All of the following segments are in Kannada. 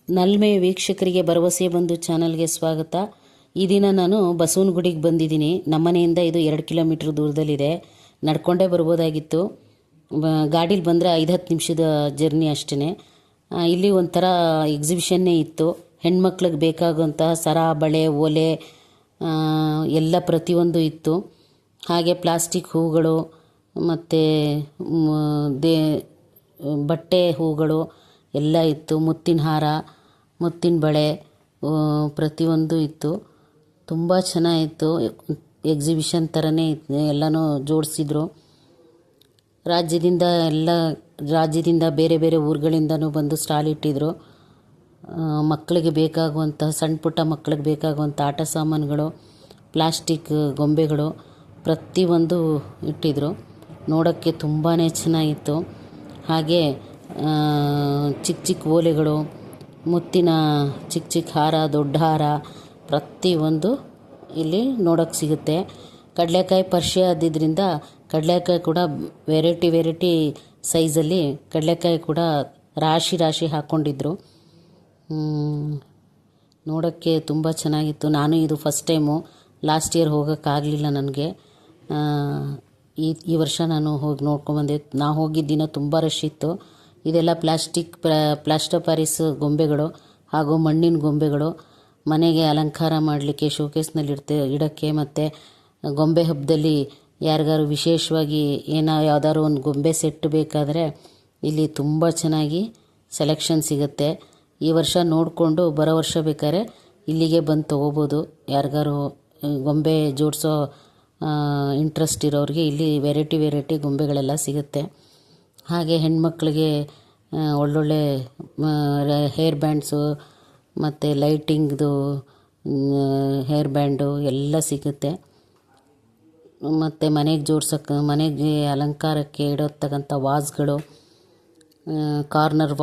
ನಲ್ಮೆ ವೀಕ್ಷಕರಿಗೆ ಭರವಸೆ ಬಂದು ಚಾನಲ್ಗೆ ಸ್ವಾಗತ. ಈ ದಿನ ನಾನು ಬಸವನಗುಡಿಗೆ ಬಂದಿದ್ದೀನಿ. ನಮ್ಮನೆಯಿಂದ ಇದು 2 ಕಿಲೋಮೀಟ್ರ್ ದೂರದಲ್ಲಿದೆ. ನಡ್ಕೊಂಡೇ ಬರ್ಬೋದಾಗಿತ್ತು. ಗಾಡೀಲಿ ಬಂದರೆ 5-10 ನಿಮಿಷದ ಜರ್ನಿ ಅಷ್ಟೇ. ಇಲ್ಲಿ ಒಂಥರ ಎಕ್ಸಿಬಿಷನ್ನೇ ಇತ್ತು. ಹೆಣ್ಮಕ್ಳಿಗೆ ಬೇಕಾಗುವಂತಹ ಸರ, ಬಳೆ, ಓಲೆ ಎಲ್ಲ ಪ್ರತಿಯೊಂದು ಇತ್ತು. ಹಾಗೆ ಪ್ಲಾಸ್ಟಿಕ್ ಹೂಗಳು ಮತ್ತು ಬಟ್ಟೆ ಹೂಗಳು ಎಲ್ಲ ಇತ್ತು. ಮುತ್ತಿನ ಹಾರ, ಮುತ್ತಿನ ಬಳೆ ಪ್ರತಿಯೊಂದು ಇತ್ತು. ತುಂಬ ಚೆನ್ನಾಗಿತ್ತು. ಎಕ್ಸಿಬಿಷನ್ ಥರನೇ ಇತ್ತು. ಎಲ್ಲನೂ ಜೋಡಿಸಿದ್ರು. ರಾಜ್ಯದಿಂದ ಬೇರೆ ಬೇರೆ ಊರುಗಳಿಂದನೂ ಬಂದು ಸ್ಟಾಲ್ ಇಟ್ಟಿದ್ರು. ಮಕ್ಕಳಿಗೆ ಬೇಕಾಗುವಂಥ ಸಣ್ಣ ಪುಟ್ಟ ಮಕ್ಕಳಿಗೆ ಬೇಕಾಗುವಂಥ ಆಟ ಸಾಮಾನುಗಳು, ಪ್ಲಾಸ್ಟಿಕ್ ಗೊಂಬೆಗಳು ಪ್ರತಿಯೊಂದು ಇಟ್ಟಿದ್ರು. ನೋಡೋಕ್ಕೆ ತುಂಬಾ ಚೆನ್ನಾಗಿತ್ತು. ಹಾಗೆ ಚಿಕ್ಕ ಚಿಕ್ಕ ಓಲೆಗಳು, ಮುತ್ತಿನ ಚಿಕ್ಕ ಚಿಕ್ಕ ಹಾರ, ದೊಡ್ಡ ಹಾರ ಪ್ರತಿಯೊಂದು ಇಲ್ಲಿ ನೋಡೋಕ್ಕೆ ಸಿಗುತ್ತೆ. ಕಡಲೆಕಾಯಿ ಪರಿಷೆ ಆದಿದ್ದರಿಂದ ಕಡಲೆಕಾಯಿ ಕೂಡ ವೆರೈಟಿ ಸೈಜಲ್ಲಿ ಕಡಲೆಕಾಯಿ ಕೂಡ ರಾಶಿ ಹಾಕ್ಕೊಂಡಿದ್ರು. ನೋಡೋಕ್ಕೆ ತುಂಬ ಚೆನ್ನಾಗಿತ್ತು. ನಾನು ಇದು ಫಸ್ಟ್ ಟೈಮು. ಲಾಸ್ಟ್ ಇಯರ್ ಹೋಗೋಕ್ಕಾಗಲಿಲ್ಲ ನನಗೆ. ಈ ವರ್ಷ ನಾನು ಹೋಗಿ ನೋಡ್ಕೊಂಬಂದೆ. ನಾವು ಹೋಗಿದ್ದ ದಿನ ತುಂಬ ರಶ್ ಇತ್ತು. ಇದೆಲ್ಲ ಪ್ಲಾಸ್ಟರ್ ಪ್ಯಾರಿಸ್ ಗೊಂಬೆಗಳು ಹಾಗೂ ಮಣ್ಣಿನ ಗೊಂಬೆಗಳು. ಮನೆಗೆ ಅಲಂಕಾರ ಮಾಡಲಿಕ್ಕೆ, ಶೋಕೇಸ್ನಲ್ಲಿ ಇಡೋಕ್ಕೆ ಮತ್ತು ಗೊಂಬೆ ಹಬ್ಬದಲ್ಲಿ ಯಾರಿಗಾರು ವಿಶೇಷವಾಗಿ ಯಾವುದಾದ್ರು ಒಂದು ಗೊಂಬೆ ಸೆಟ್ ಬೇಕಾದರೆ ಇಲ್ಲಿ ತುಂಬ ಚೆನ್ನಾಗಿ ಸೆಲೆಕ್ಷನ್ ಸಿಗುತ್ತೆ. ಈ ವರ್ಷ ನೋಡಿಕೊಂಡು ಬರೋ ವರ್ಷ ಬೇಕಾದ್ರೆ ಇಲ್ಲಿಗೆ ಬಂದು ತೊಗೋಬೋದು. ಯಾರಿಗಾರು ಗೊಂಬೆ ಜೋಡಿಸೋ ಇಂಟ್ರೆಸ್ಟ್ ಇರೋರಿಗೆ ಇಲ್ಲಿ ವೆರೈಟಿ ಗೊಂಬೆಗಳೆಲ್ಲ ಸಿಗುತ್ತೆ. ಹಾಗೆ ಹೆಣ್ಮಕ್ಳಿಗೆ ಒಳ್ಳೊಳ್ಳೆ ಹೇರ್ ಬ್ಯಾಂಡ್ಸು ಮತ್ತು ಲೈಟಿಂಗ್ದು ಹೇರ್ ಬ್ಯಾಂಡು ಎಲ್ಲ ಸಿಗುತ್ತೆ. ಮತ್ತು ಮನೆಗೆ ಅಲಂಕಾರಕ್ಕೆ ಇಡೋತಕ್ಕಂಥ ವಾಸ್ಗಳು, ಕಾರ್ನರ್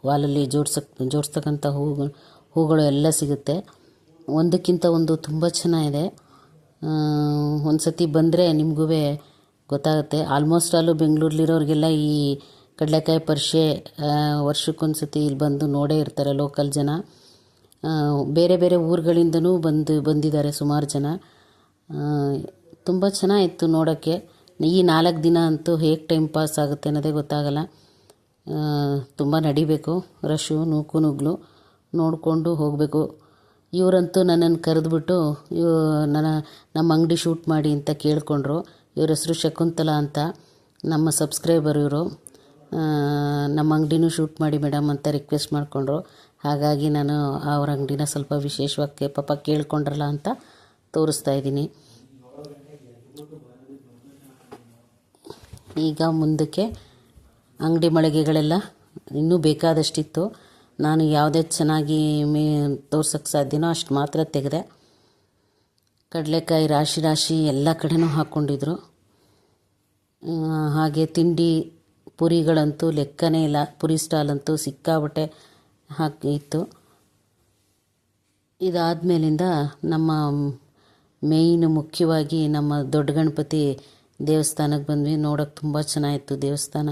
ವಾಲಲ್ಲಿ ಜೋಡಿಸ್ತಕ್ಕಂಥ ಹೂಗಳು ಎಲ್ಲ ಸಿಗುತ್ತೆ. ಒಂದಕ್ಕಿಂತ ಒಂದು ತುಂಬ ಚೆನ್ನಾಗಿದೆ. ಒಂದು ಸತಿ ಬಂದರೆ ನಿಮಗೂ ಗೊತ್ತಾಗುತ್ತೆ. ಆಲ್ಮೋಸ್ಟ್ ಆಲು ಬೆಂಗಳೂರಲ್ಲಿರೋರಿಗೆಲ್ಲ ಈ ಕಡಲೆಕಾಯಿ ಪರಿಷೆ ವರ್ಷಕ್ಕೊಂದು ಸತಿ ಇಲ್ಲಿ ಬಂದು ನೋಡೇ ಇರ್ತಾರೆ ಲೋಕಲ್ ಜನ. ಬೇರೆ ಬೇರೆ ಊರುಗಳಿಂದನೂ ಬಂದಿದ್ದಾರೆ ಸುಮಾರು ಜನ. ತುಂಬ ಚೆನ್ನಾಗಿತ್ತು ನೋಡೋಕ್ಕೆ. ಈ 4 ದಿನ ಅಂತೂ ಹೇಗೆ ಟೈಮ್ ಪಾಸ್ ಆಗುತ್ತೆ ಅನ್ನೋದೇ ಗೊತ್ತಾಗಲ್ಲ. ತುಂಬ ನಡಿಬೇಕು. ರಶ್ಶು ನೂಕು ನುಗ್ಲು ನೋಡಿಕೊಂಡು ಹೋಗಬೇಕು. ಇವರಂತೂ ನನ್ನನ್ನು ಕರೆದುಬಿಟ್ಟು ನಮ್ಮ ಅಂಗಡಿ ಶೂಟ್ ಮಾಡಿ ಅಂತ ಕೇಳಿಕೊಂಡ್ರು. ಇವ್ರ ಹೆಸರು ಶಕುಂತಲಾ ಅಂತ, ನಮ್ಮ ಸಬ್ಸ್ಕ್ರೈಬರ್ ಇವರು. ನಮ್ಮ ಅಂಗಡಿನೂ ಶೂಟ್ ಮಾಡಿ ಮೇಡಮ್ ಅಂತ ರಿಕ್ವೆಸ್ಟ್ ಮಾಡಿಕೊಂಡ್ರು. ಹಾಗಾಗಿ ನಾನು ಅವ್ರ ಅಂಗಡಿನ ಸ್ವಲ್ಪ ವಿಶೇಷವಾಗಿ ಪಾಪ ಕೇಳ್ಕೊಂಡ್ರಲ್ಲ ಅಂತ ತೋರಿಸ್ತಾ ಇದ್ದೀನಿ. ಈಗ ಮುಂದಕ್ಕೆ ಅಂಗಡಿ ಮಳಿಗೆಗಳೆಲ್ಲ ಇನ್ನೂ ಬೇಕಾದಷ್ಟಿತ್ತು. ನಾನು ಯಾವುದೇ ಚೆನ್ನಾಗಿ ತೋರ್ಸೋಕ್ಕೆ ಸಾಧ್ಯನೋ ಅಷ್ಟು ಮಾತ್ರ ತೆಗೆದೆ. ಕಡಲೆಕಾಯಿ ರಾಶಿ ಎಲ್ಲ ಕಡೆನೂ ಹಾಕ್ಕೊಂಡಿದ್ರು. ಹಾಗೆ ತಿಂಡಿ ಪುರಿಗಳಂತೂ ಲೆಕ್ಕನೇ ಇಲ್ಲ. ಪುರಿ ಸ್ಟಾಲಂತೂ ಸಿಕ್ಕಾಬಟ್ಟೆ ಇತ್ತು. ಇದಾದಮೇಲಿಂದ ನಮ್ಮ ಮುಖ್ಯವಾಗಿ ನಮ್ಮ ದೊಡ್ಡ ಗಣಪತಿ ದೇವಸ್ಥಾನಕ್ಕೆ ಬಂದ್ವಿ. ನೋಡೋಕ್ಕೆ ತುಂಬ ಚೆನ್ನಾಗಿತ್ತು ದೇವಸ್ಥಾನ.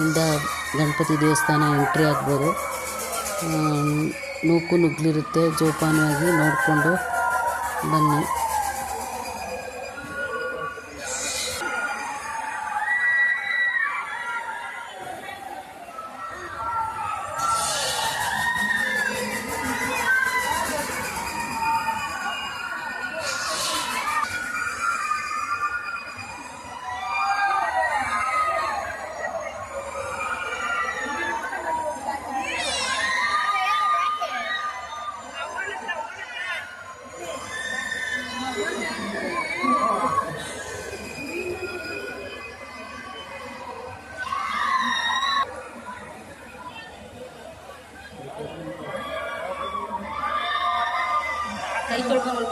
ಇಂದ ಗಣಪತಿ ದೇವಸ್ಥಾನ ಎಂಟ್ರಿ ಆಗ್ಬೋದು. ನೂಕು ನುಗ್ಲಿರುತ್ತೆ. ಜೋಪಾನವಾಗಿ ನೋಡಿಕೊಂಡು ಬನ್ನಿ. ಕೈ ತೊಳ್ಕೊಂಡು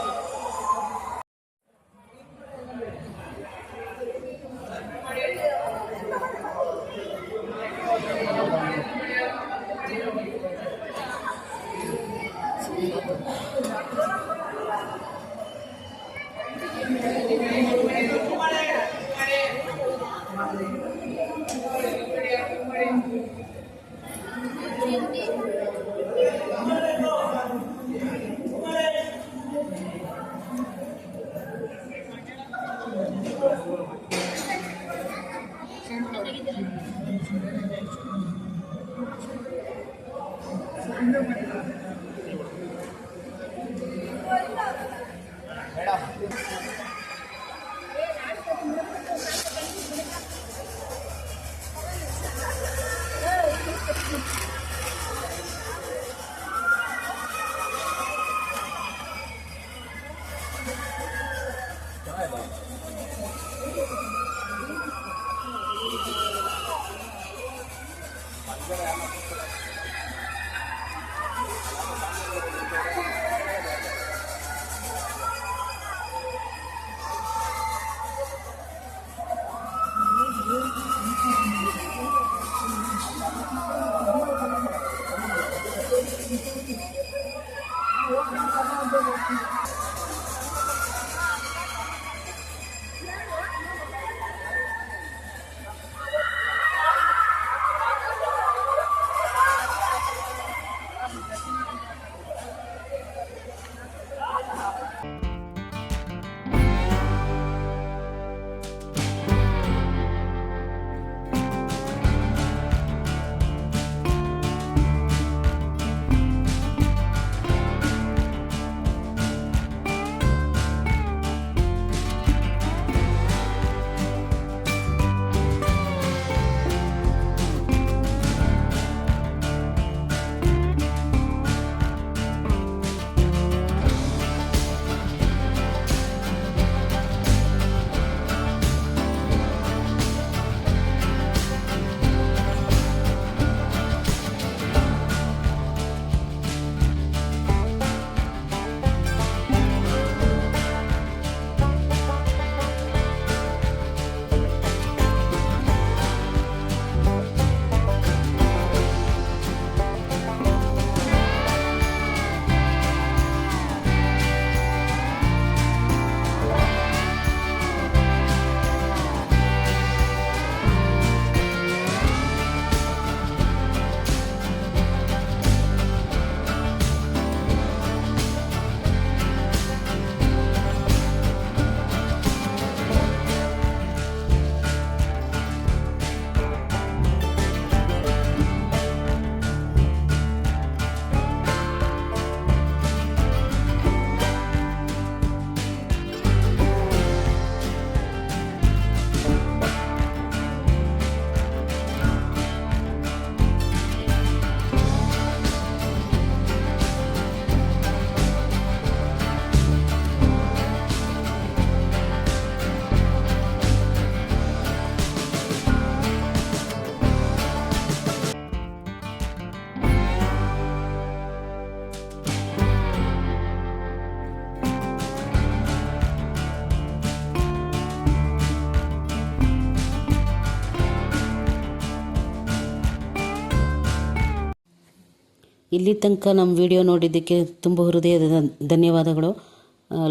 ಇಲ್ಲಿ ತನಕ ನಮ್ಮ ವಿಡಿಯೋ ನೋಡಿದ್ದಕ್ಕೆ ತುಂಬ ಹೃದಯದ ಧನ್ಯವಾದಗಳು.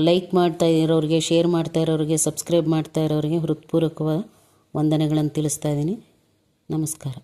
ಲೈಕ್ ಮಾಡ್ತಾ ಇರೋರಿಗೆ, ಶೇರ್ ಮಾಡ್ತಾ ಇರೋರಿಗೆ, ಸಬ್ಸ್ಕ್ರೈಬ್ ಮಾಡ್ತಾ ಇರೋರಿಗೆ ಹೃತ್ಪೂರ್ವಕವಾದ ವಂದನೆಗಳನ್ನು ತಿಳಿಸ್ತಾ ಇದ್ದೀನಿ. ನಮಸ್ಕಾರ.